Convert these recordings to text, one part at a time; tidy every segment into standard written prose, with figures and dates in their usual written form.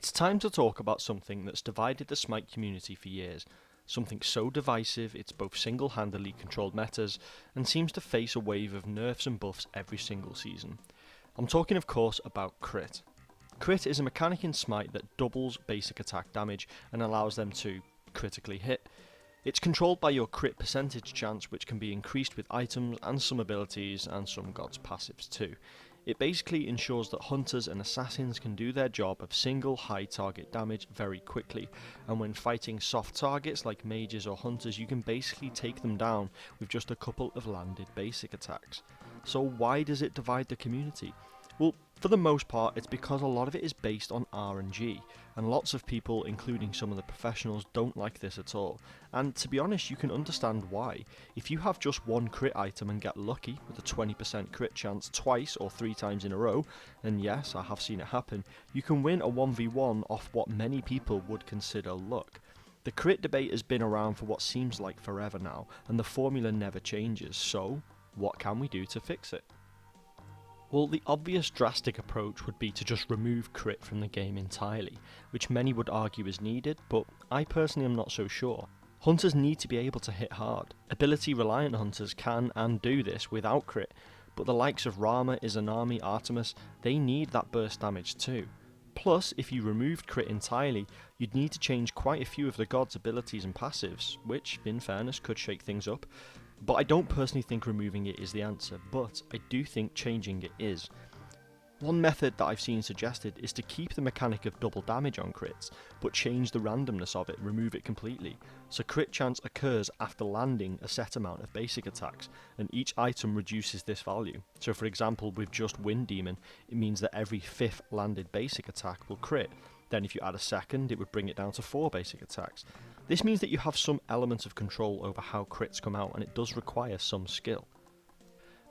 It's time to talk about something that's divided the Smite community for years. Something so divisive it's both single-handedly controlled metas and seems to face a wave of nerfs and buffs every single season. I'm talking of course about crit. Crit is a mechanic in Smite that doubles basic attack damage and allows them to critically hit. It's controlled by your crit percentage chance, which can be increased with items and some abilities and some gods' passives too. It basically ensures that hunters and assassins can do their job of single high target damage very quickly, and when fighting soft targets like mages or hunters you can basically take them down with just a couple of landed basic attacks. So why does it divide the community? Well, for the most part it's because a lot of it is based on RNG, and lots of people, including some of the professionals, don't like this at all. And to be honest, you can understand why. If you have just one crit item and get lucky with a 20% crit chance twice or 3 times in a row, and yes, I have seen it happen, you can win a 1v1 off what many people would consider luck. The crit debate has been around for what seems like forever now, and the formula never changes, so what can we do to fix it? Well, the obvious drastic approach would be to just remove crit from the game entirely, which many would argue is needed, but I personally am not so sure. Hunters need to be able to hit hard. Ability reliant hunters can and do this without crit, but the likes of Rama, Izanami, Artemis, they need that burst damage too. Plus, if you removed crit entirely, you'd need to change quite a few of the gods' abilities and passives, which, in fairness, could shake things up. But I don't personally think removing it is the answer, but I do think changing it is. One method that I've seen suggested is to keep the mechanic of double damage on crits, but change the randomness of it, remove it completely. So crit chance occurs after landing a set amount of basic attacks, and each item reduces this value. So for example, with just Wind Demon, it means that every 5th landed basic attack will crit. Then if you add a second, it would bring it down to 4 basic attacks. This means that you have some element of control over how crits come out, and it does require some skill.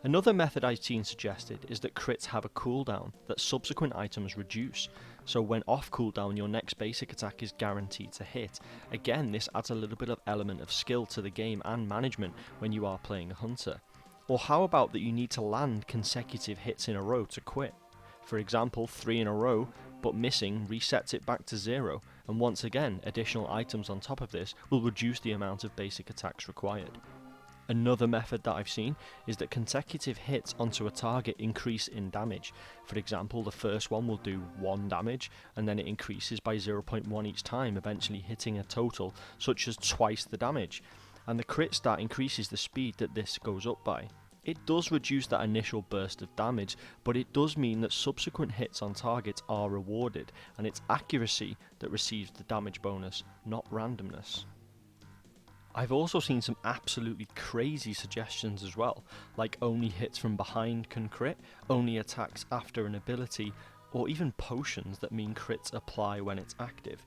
Another method I've seen suggested is that crits have a cooldown that subsequent items reduce, so when off cooldown your next basic attack is guaranteed to hit. Again, this adds a little bit of element of skill to the game and management when you are playing a hunter. Or how about that you need to land consecutive hits in a row to quit? For example, 3 in a row, but missing resets it back to 0, and once again, additional items on top of this will reduce the amount of basic attacks required. Another method that I've seen is that consecutive hits onto a target increase in damage. For example, the first one will do 1 damage, and then it increases by 0.1 each time, eventually hitting a total such as twice the damage, and the crit stat increases the speed that this goes up by. It does reduce that initial burst of damage, but it does mean that subsequent hits on targets are rewarded, and it's accuracy that receives the damage bonus, not randomness. I've also seen some absolutely crazy suggestions as well, like only hits from behind can crit, only attacks after an ability, or even potions that mean crits apply when it's active.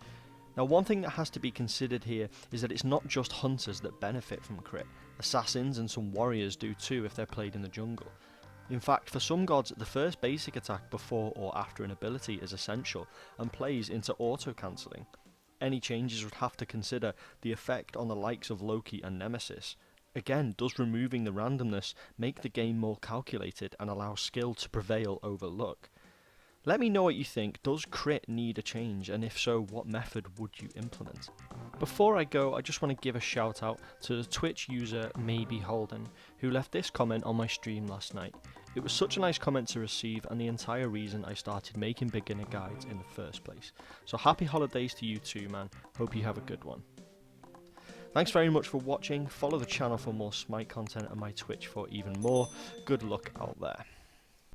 Now, one thing that has to be considered here is that it's not just hunters that benefit from crit. Assassins and some warriors do too if they're played in the jungle. In fact, for some gods, the first basic attack before or after an ability is essential and plays into auto-cancelling. Any changes would have to consider the effect on the likes of Loki and Nemesis. Again, does removing the randomness make the game more calculated and allow skill to prevail over luck? Let me know what you think. Does crit need a change, and if so, what method would you implement? Before I go, I just want to give a shout out to the Twitch user Maybe Holden, who left this comment on my stream last night. It was such a nice comment to receive, and the entire reason I started making beginner guides in the first place. So happy holidays to you too, man. Hope you have a good one. Thanks very much for watching. Follow the channel for more Smite content and my Twitch for even more. Good luck out there.